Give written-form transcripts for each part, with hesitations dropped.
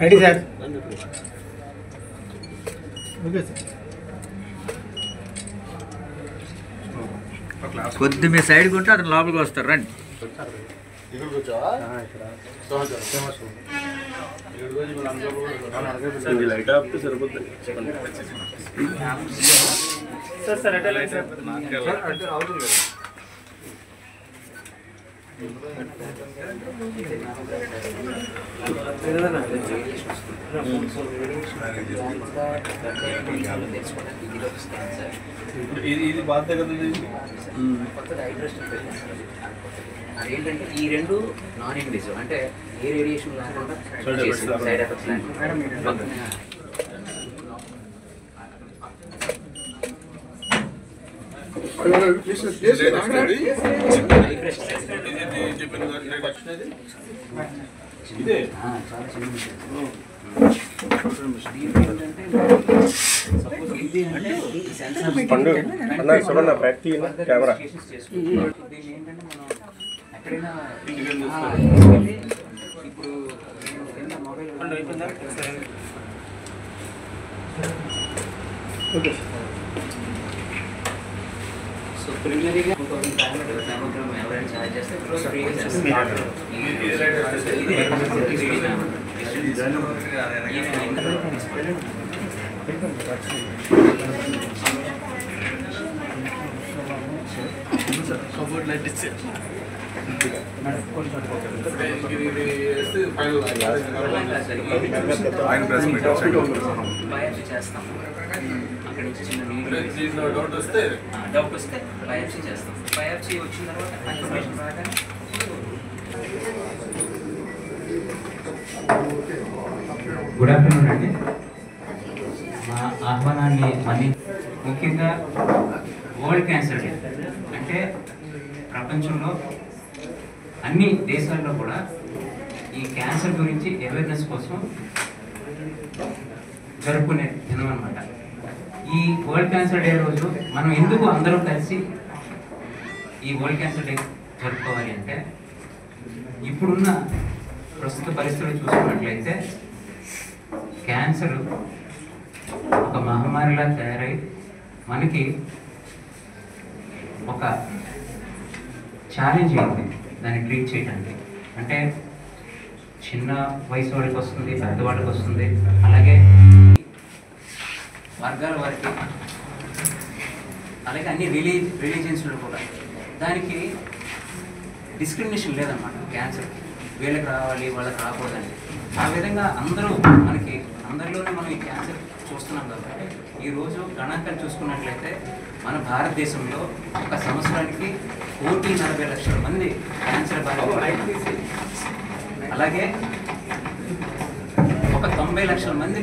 Ready sir. Okay sir. కొద్ది మీ సైడ్కి ఉంటే అతను లోపలికి వస్తారు. రండి. లైట్ ఆపితే సరిపోతుంది. ఇది బాధ కదా. అదేంటంటే ఈ రెండు నాన్ ఇన్వేసివ్, అంటే ఏ రేడియేషన్ లేకుండా సైడ్ ఎఫెక్ట్స్ లేకుండా. కెమెరా ఇప్పుడు మొబైల్ సో ప్రిలిమినరీగా ఎవరైనా ఛార్జ్ చేస్తే ఫ్రీగా చేస్తారు. చేస్తాము. అక్కడ నుంచి చిన్న డౌట్ వస్తే బయాప్సీ చేస్తాం. బయాప్సీ వచ్చిన తర్వాత ఇన్ఫర్మేషన్ రాగానే గుడ్ ఆఫ్టర్నూన్ అండి. మా ఆహ్వానాన్ని మళ్ళీ ముఖ్యంగా వరల్డ్ క్యాన్సర్ డే అంటే ప్రపంచంలో అన్ని దేశాల్లో కూడా ఈ క్యాన్సర్ గురించి అవేర్నెస్ కోసం జరుపుకునే దినం అనమాట. ఈ వరల్డ్ క్యాన్సర్ డే రోజు మనం ఎందుకు అందరం కలిసి ఈ వరల్డ్ క్యాన్సర్ డే జరుపుకోవాలి అంటే, ఇప్పుడున్న ప్రస్తుత పరిస్థితులు చూసుకున్నట్లయితే క్యాన్సర్ ఒక మహమ్మారిలా తయారై మనకి ఒక ఛాలెంజ్ అయింది దాన్ని ట్రీట్ చేయడానికి. అంటే చిన్న వయసు వాళ్ళకి వస్తుంది, పెద్దవాళ్ళకి వస్తుంది, అలాగే వర్గాల వారికి, అలాగే అన్ని రిలీజియన్స్లో కూడా దానికి డిస్క్రిమినేషన్ లేదన్నమాట. క్యాన్సర్ వీళ్ళకి రావాలి, వాళ్ళకి రాకూడదని. ఆ విధంగా అందరిలోనే మనం ఈ క్యాన్సర్ చూస్తున్నాం కాబట్టి ఈరోజు గణాంకాలు చూసుకున్నట్లయితే మన భారతదేశంలో ఒక సంవత్సరానికి 1,40,00,000 మంది క్యాన్సర్ బారిన, అలాగే ఒక 90 లక్షల మంది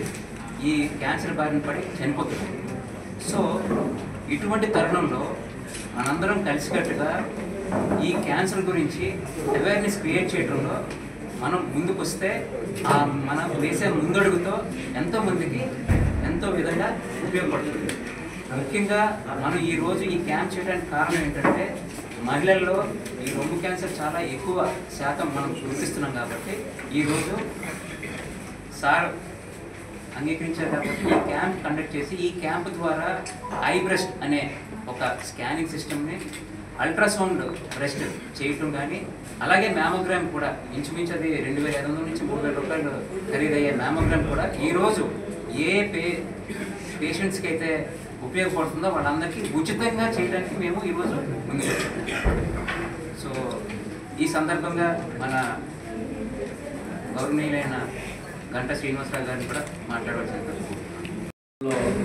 ఈ క్యాన్సర్ బారిన పడి చనిపోతున్నారు. సో ఇటువంటి తరుణంలో మనందరం కలిసికట్టుగా ఈ క్యాన్సర్ గురించి అవేర్నెస్ క్రియేట్ చేయడంలో మనం ముందుకు వస్తే మనం వేసే ముందడుగుతో ఎంతోమందికి ఎంతో విధంగా ఉపయోగపడుతుంది. ముఖ్యంగా మనం ఈరోజు ఈ క్యాంప్ చేయడానికి కారణం ఏంటంటే, మహిళల్లో ఈ రొమ్ము క్యాన్సర్ చాలా ఎక్కువ శాతం మనం గుర్తిస్తున్నాం కాబట్టి ఈరోజు సార్ అంగీకరించారు కాబట్టి ఈ క్యాంప్ కండక్ట్ చేసి, ఈ క్యాంప్ ద్వారా ఐ బ్రెస్ట్ అనే ఒక స్కానింగ్ సిస్టమ్ని, అల్ట్రాసౌండ్ బ్రెస్ట్ చేయటం కానీ, అలాగే మ్యామోగ్రామ్ కూడా ఇంచుమించు అది 2,500 నుంచి 3,000 రూపాయలు ఖరీదయ్యే మ్యామోగ్రామ్ కూడా ఈరోజు ఏ పేషెంట్స్కి అయితే ఉపయోగపడుతుందో వాళ్ళందరికీ ఉచితంగా చేయడానికి మేము ఈరోజు ముందుకు వచ్చాము. సో ఈ సందర్భంగా మన గౌరవనీయులైన గంటా శ్రీనివాసరావు గారిని కూడా మాట్లాడవలసింది.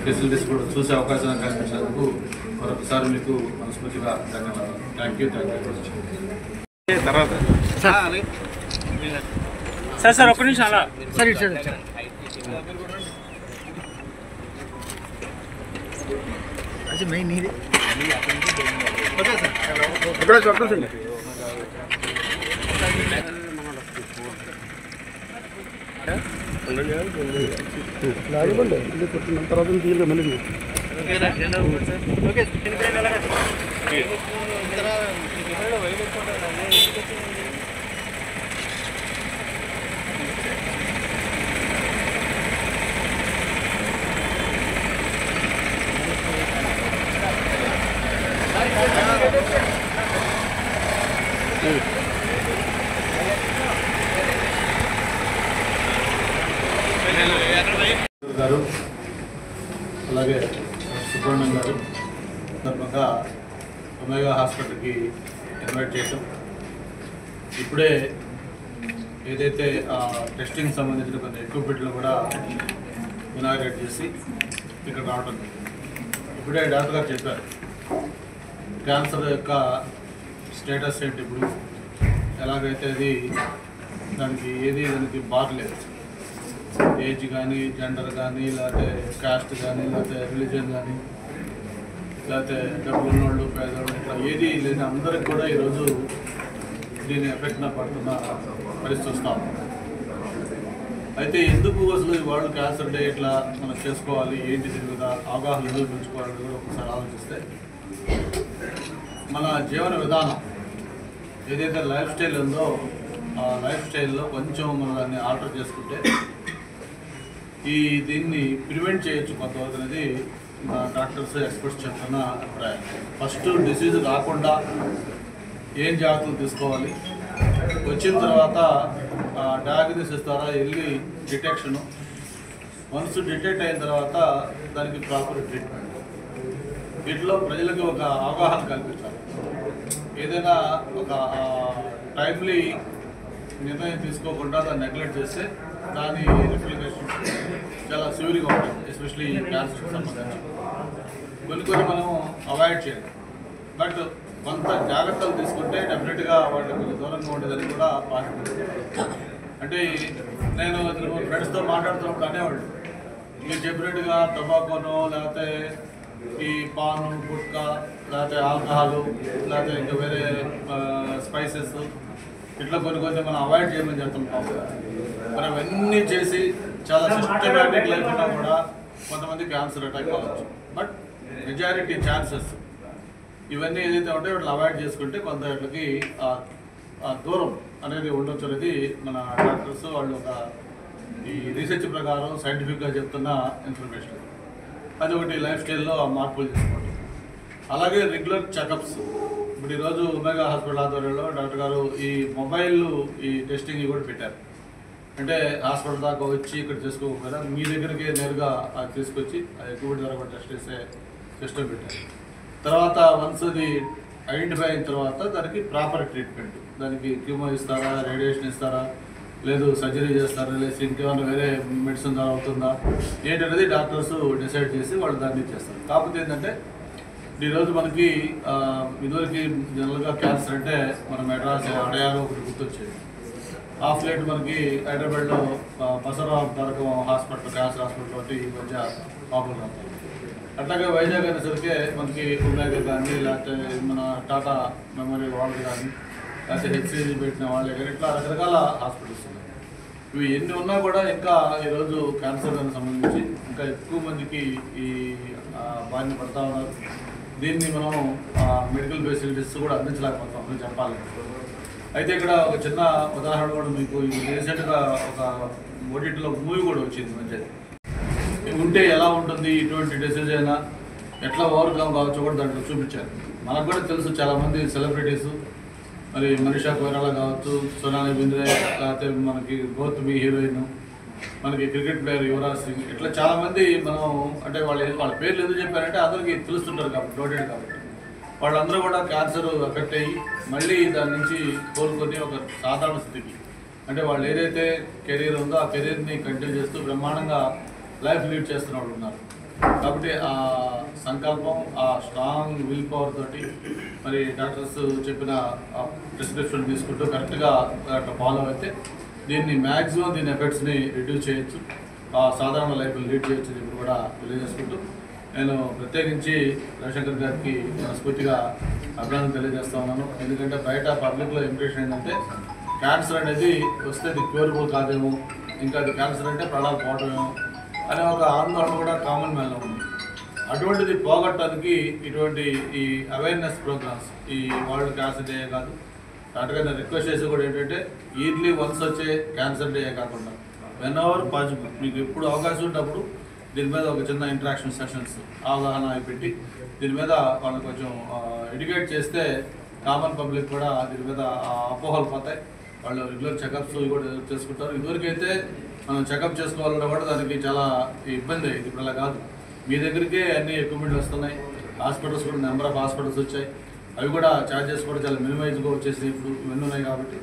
ఫెసిలిటీస్ కూడా చూసే అవకాశం కల్పించినందుకు మరొకసారి మీకు మనస్ఫూర్తిగా ధన్యవాదాలు. Thank you. తర్వాత సార్ ఒక్క నిమిషం అలా సార్ ఇటు సైడ్ అది మెయిన్ నీది. ఓకే సార్ ఇక్కడ చెప్పండి. లాగండి ఇది కొట్టిన తర్వాత తీరుగా మళ్ళీ ఓకే గారు అలాగే సుబ్రహ్మణ్యం గారు సందర్భంగా ఒమేగా హాస్పిటల్కి ఇన్వైట్ చేశాం. ఇప్పుడే ఏదైతే టెస్టింగ్ సంబంధించిన కొన్ని ఎక్విప్మెంట్లు కూడా ఇనాగ్రేట్ చేసి ఇక్కడ రావడం. ఇప్పుడే డాక్టర్ గారు చెప్పారు క్యాన్సర్ యొక్క స్టేటస్ ఏంటి, ఇప్పుడు ఎలాగైతే అది దానికి బాగలేదు, ఏజ్ కానీ, జెండర్ కానీ, లేకపోతే కాస్ట్ కానీ, లేకపోతే రిలీజియన్ కానీ, లేకపోతే డబ్బులు ఉన్నోళ్ళు పేదవాళ్ళు ఇట్లా ఏది లేని అందరికి కూడా ఈరోజు దీని ఎఫెక్ట్న పడుతున్న పరిస్థితి వస్తాం. అయితే ఎందుకు అసలు వాళ్ళు క్యాన్సర్ డే ఇట్లా మనం చేసుకోవాలి, ఏంటి దీని మీద అవగాహన ఎందుకు పెంచుకోవాలని కూడా ఒకసారి ఆలోచిస్తే, మన జీవన విధానం ఏదైతే లైఫ్ స్టైల్ ఉందో ఆ లైఫ్ స్టైల్లో కొంచెం మనం దాన్ని ఆల్టర్ చేసుకుంటే దీన్ని ప్రివెంట్ చేయొచ్చు కొంతవరకు అనేది మా డాక్టర్స్ ఎక్స్పర్ట్స్ చెప్తున్న అభిప్రాయం. ఫస్ట్ డిసీజ్ రాకుండా ఏం జాగ్రత్తలు తీసుకోవాలి, వచ్చిన తర్వాత డయాగ్నోసిస్ ద్వారా వెళ్ళి డిటెక్షను, వన్స్ డిటెక్ట్ అయిన తర్వాత దానికి ప్రాపర్ ట్రీట్మెంట్, వీటిలో ప్రజలకు ఒక అవగాహన కల్పించాలి. ఏదైనా ఒక టైమ్లీ నిర్ణయం తీసుకోకుండా దాన్ని నెగ్లెక్ట్ చేస్తే దాని రిఫ్లికేషన్ చాలా సివియర్గా ఉంటుంది. ఎస్పెషలీ క్యాన్సర్కి సంబంధించి కొన్ని మనం అవాయిడ్ చేయాలి. బట్ కొంత జాగ్రత్తలు తీసుకుంటే డెఫినెట్గా వాటికి కొంచెం దూరంగా ఉండేదని కూడా బాధ్యత. అంటే నేను ఫ్రెండ్స్తో మాట్లాడుతున్నప్పుడు అనేవాళ్ళు, మీరు చెప్పినట్టుగా టొబాకోను, లేకపోతే ఈ పాను, గుట్కా, లేకపోతే ఆల్కహాలు, లేకపోతే ఇంకా వేరే స్పైసెస్ ఇట్లా కొన్ని మనం అవాయిడ్ చేయమని చెప్తుంటాం. మనం ఇవన్నీ చేసి చాలా సిస్టమేటిక్ లైఫ్ ఉన్నా కూడా కొంతమంది క్యాన్సర్ అటాక్ అవ్వచ్చు. బట్ మెజారిటీ ఛాన్సెస్ ఇవన్నీ ఏదైతే ఉంటాయో వాటిని అవాయిడ్ చేసుకుంటే కొంత వీటికి దూరం అనేది ఉండొచ్చు అనేది మన డాక్టర్స్ వాళ్ళు ఒక ఈ రీసెర్చ్ ప్రకారం సైంటిఫిక్గా చెప్తున్న ఇన్ఫర్మేషన్. అది ఒకటి లైఫ్ స్టైల్లో మార్పులు చేసుకోండి. అలాగే రెగ్యులర్ చెకప్స్. ఇప్పుడు ఈరోజు ఒమేగా హాస్పిటల్ ఆధ్వర్యంలో డాక్టర్ గారు ఈ మొబైల్ ఈ టెస్టింగ్ కూడా పెట్టారు. అంటే హాస్పిటల్ దాకా వచ్చి ఇక్కడ చేసుకోకపోయినా మీ దగ్గరికి నేరుగా అది తీసుకొచ్చి అది ఎక్విప్మెంట్ ద్వారా కూడా టెస్ట్ చేసే సిస్టమ్ పెట్టారు. తర్వాత వన్స్ అది ఐడెంటిఫై అయిన తర్వాత దానికి ప్రాపర్ ట్రీట్మెంట్, దానికి క్యూమో ఇస్తారా, రేడియేషన్ ఇస్తారా, లేదు సర్జరీ చేస్తారా, లేదు ఇంకేమైనా వేరే మెడిసిన్ ద్వారా అవుతుందా ఏంటనేది డాక్టర్స్ డిసైడ్ చేసి వాళ్ళు దాన్ని చేస్తారు. కాకపోతే ఏంటంటే ఈరోజు మనకి ఇదివరకు జనరల్గా క్యాన్సర్ అంటే మన మెడ్రాస్ అడయాలో ఒకటి గుర్తొచ్చేది. హాఫ్ లైట్ మనకి హైదరాబాద్లో Basavarao Tarakam hospital, cancer hospital ఒకటి ఈ మధ్య పాపులర్ అవుతుంది. అట్లాగే వైజాగ్ అనేసరికి మనకి ఒమేగా కానీ, లేకపోతే మన టాటా మెమోరియల్ వాళ్ళు కానీ, లేకపోతే హెచ్సిజీ పెట్టిన వాళ్ళే కానీ, ఇట్లా రకరకాల హాస్పిటల్స్ ఉన్నాయి. ఇవి ఎన్ని ఉన్నా కూడా ఇంకా ఈరోజు క్యాన్సర్ దానికి సంబంధించి ఇంకా ఎక్కువ మందికి ఈ బారిన పడతా ఉన్నారు. దీన్ని మనం మెడికల్ ఫెసిలిటీస్ కూడా అందించలేకపోతాం అని చెప్పాలి. అయితే ఇక్కడ ఒక చిన్న ఉదాహరణ కూడా మీకు రీసెంట్గా ఒక ఓటీటీలో మూవీ కూడా వచ్చింది మంచిది. ఉంటే ఎలా ఉంటుంది, ఇటువంటి డిసీజ్ అయినా ఎట్లా ఓవర్కమ్ కావచ్చో కూడా దాంట్లో చూపించారు. మనకు కూడా తెలుసు చాలామంది సెలబ్రిటీస్, మరి మనీషా కొయిరాలా కావచ్చు, సోనాలి బింద్రే, లేకపోతే మనకి గౌతమి హీరోయిన్, మనకి క్రికెట్ ప్లేయర్ యువరాజ్ సింగ్, ఇట్లా చాలామంది మనం అంటే వాళ్ళ పేర్లు ఎందుకు చెప్పారంటే అందరికీ తెలుస్తుంటారు కాబట్టి, నోటెడ్ కాబట్టి. వాళ్ళందరూ కూడా క్యాన్సర్ ఎఫెక్ట్ అయ్యి మళ్ళీ దాని నుంచి కోలుకొని ఒక సాధారణ స్థితికి, అంటే వాళ్ళు ఏదైతే కెరీర్ ఉందో ఆ కెరీర్ని కంటిన్యూ చేస్తూ బ్రహ్మాండంగా లైఫ్ లీడ్ చేస్తున్న వాళ్ళు ఉన్నారు. కాబట్టి ఆ సంకల్పం, ఆ స్ట్రాంగ్ విల్ పవర్ తోటి మరి డాక్టర్స్ చెప్పిన ప్రిస్క్రిప్షన్ తీసుకుంటూ కరెక్ట్గా ఫాలో అయితే దీన్ని మ్యాక్సిమం దీని ఎఫెక్ట్స్ని రిడ్యూస్ చేయొచ్చు, సాధారణ లైఫ్ లీడ్ చేయొచ్చు. ఇప్పుడు కూడా తెలియజేసుకుంటూ నేను ప్రత్యేకించి రవిశంకర్ గారికి మనస్ఫూర్తిగా అభినందన తెలియజేస్తా ఉన్నాను. ఎందుకంటే బయట పబ్లిక్లో ఇంప్రెషన్ ఏంటంటే క్యాన్సర్ అనేది వస్తే అది క్యూరబుల్ కాదేమో, ఇంకా అది క్యాన్సర్ అంటే ప్రాణాలు పోవటమేమో అనే ఒక ఆందోళన కూడా కామన్ మ్యాన్లో ఉంది. అటువంటిది పోగొట్టడానికి ఇటువంటి ఈ అవేర్నెస్ ప్రోగ్రామ్స్ ఈ వరల్డ్ క్యాన్సర్ డే కాదు, అటుగా రిక్వెస్ట్ చేసి కూడా ఏంటంటే ఇయర్లీ వన్స్ వచ్చే క్యాన్సర్ డే కాకుండా వెన్ అవర్ పాసిబుల్ మీకు ఎప్పుడు అవకాశం ఉన్నప్పుడు దీని మీద ఒక చిన్న ఇంటరాక్షన్ సెషన్స్ అవగాహన పెట్టి దీని మీద వాళ్ళని కొంచెం ఎడ్యుకేట్ చేస్తే కామన్ పబ్లిక్ కూడా దీని మీద అపోహలు పోతాయి. వాళ్ళు రెగ్యులర్ చెకప్స్ కూడా చేసుకుంటారు. ఇదివరకైతే మనం చెకప్ చేసుకోవాలన్నా కూడా దానికి చాలా ఇబ్బంది అయ్యింది. ఇప్పుడు అలా కాదు, మీ దగ్గరికే అన్ని ఎక్విప్మెంట్లు వస్తున్నాయి. హాస్పిటల్స్ కూడా నెంబర్ ఆఫ్ హాస్పిటల్స్ వచ్చాయి. అవి కూడా ఛార్జెస్ కూడా చాలా మినిమైజ్గా వచ్చేసి ఇప్పుడు ఇవన్నీ ఉన్నాయి. కాబట్టి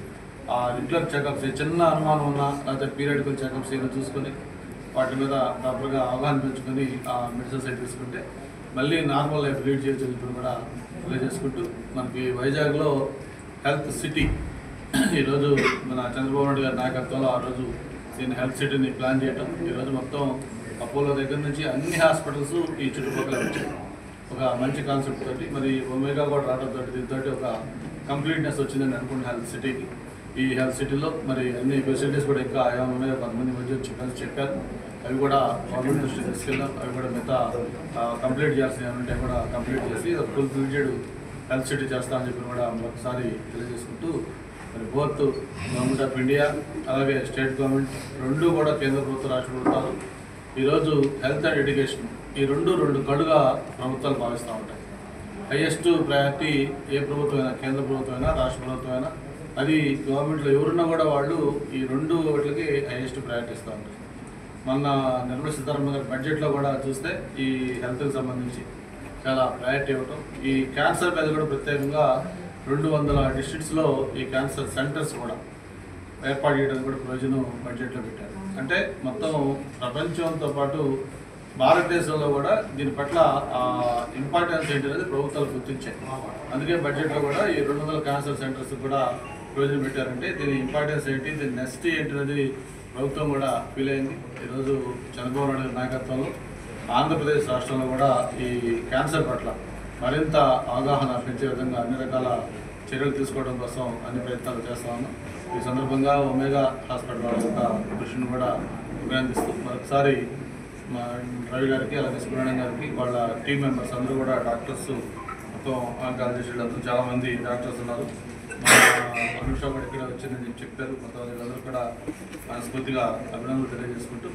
ఆ రెగ్యులర్ చెకప్స్ చిన్న అనుమానం ఉన్నా లేకపోతే పీరియడికల్ చెకప్స్ ఏదో చూసుకొని వాటి మీద ప్రాపర్గా అవగాహన పెంచుకొని ఆ మెడిసిన్స్ అయితే తీసుకుంటే మళ్ళీ నార్మల్ లైఫ్ లీడ్ చేయొచ్చు. ఇప్పుడు కూడా తెలియజేసుకుంటూ మనకి వైజాగ్లో హెల్త్ సిటీ ఈరోజు మన చంద్రబాబు నాయుడు గారి నాయకత్వంలో ఆ రోజు దీన్ని హెల్త్ సిటీని ప్లాన్ చేయటం, ఈరోజు మొత్తం అపోలో దగ్గర నుంచి అన్ని హాస్పిటల్స్ ఈ చుట్టుపక్కల వచ్చాయి. ఒక మంచి కాన్సెప్ట్ తోటి మరి ఒమేగా కూడా రావడంతో దీంతో ఒక కంప్లీట్నెస్ వచ్చిందని అనుకుంటున్న హెల్త్ సిటీకి. ఈ హెల్త్ సిటీలో మరి అన్ని ఫెసిలిటీస్ కూడా ఇంకా ఏమైనా ఉన్నాయో కొంతమంది మధ్య చెప్పారు. అవి కూడా గవర్నమెంట్ దృష్టికి తీసుకెళ్ళాం. అవి కూడా మిగతా కంప్లీట్ చేయాల్సిన ఏమంటే కూడా కంప్లీట్ చేసి ఫుల్ ఫ్లెడ్జెడ్ హెల్త్ సిటీ చేస్తామని చెప్పి కూడా ఒకసారి తెలియజేసుకుంటూ మరి బోత్ గవర్నమెంట్ ఆఫ్ ఇండియా అలాగే స్టేట్ గవర్నమెంట్ రెండు కూడా కేంద్ర ప్రభుత్వ రాష్ట్ర ప్రభుత్వాలు ఈరోజు హెల్త్ అండ్ ఎడ్యుకేషన్ ఈ రెండు కడుగా ప్రభుత్వాలు భావిస్తూ ఉంటాయి. హైయెస్ట్ ప్రయారిటీ ఏ ప్రభుత్వం అయినా, కేంద్ర ప్రభుత్వం అయినా రాష్ట్ర ప్రభుత్వం అయినా, అది గవర్నమెంట్లో ఎవరున్నా కూడా వాళ్ళు ఈ రెండు వాటికి హైయెస్ట్ ప్రయారిటీ ఇస్తూ ఉంటారు. మొన్న నిర్మలా సీతారామన్ గారి బడ్జెట్లో కూడా చూస్తే ఈ హెల్త్కి సంబంధించి చాలా ప్రయారిటీ ఇవ్వటం, ఈ క్యాన్సర్ మీద కూడా ప్రత్యేకంగా 200 డిస్ట్రిక్ట్స్లో ఈ క్యాన్సర్ సెంటర్స్ కూడా ఏర్పాటు చేయడానికి కూడా ప్రయోజనం బడ్జెట్లో పెట్టారు. అంటే మొత్తం ప్రపంచంతో పాటు భారతదేశంలో కూడా దీని పట్ల ఇంపార్టెన్స్ ఏంటి అనేది ప్రభుత్వాలు గుర్తించాయి. అందుకే బడ్జెట్లో కూడా ఈ 200 క్యాన్సర్ సెంటర్స్ కూడా ప్రయోజనం పెట్టారంటే దీని ఇంపార్టెన్స్ ఏంటి, దీని నెక్స్ట్ ఏంటి అనేది ప్రభుత్వం కూడా ఫీల్ అయింది. ఈరోజు చంద్రబాబు నాయుడు నాయకత్వంలో ఆంధ్రప్రదేశ్ రాష్ట్రంలో కూడా ఈ క్యాన్సర్ పట్ల మరింత అవగాహన పెంచే విధంగా అన్ని రకాల చర్యలు తీసుకోవడం కోసం అన్ని ప్రయత్నాలు చేస్తా ఉన్నాం. ఈ సందర్భంగా ఒమేగా హాస్పిటల్ వాళ్ళ యొక్క కృషిని కూడా అభినందిస్తూ మరొకసారి మా రవి గారికి అలాగే సుబ్రహ్మణ్యం గారికి వాళ్ళ టీం మెంబర్స్ అందరూ కూడా డాక్టర్స్ మొత్తం ఆంకాలజిస్టులు అందరూ చాలామంది డాక్టర్స్ ఉన్నారు. మా అనుష కూడా ఇక్కడ వచ్చిందని చెప్పారు. మొత్తం వీళ్ళందరూ కూడా మనస్ఫూర్తిగా అభినందనలు తెలియజేసుకుంటూ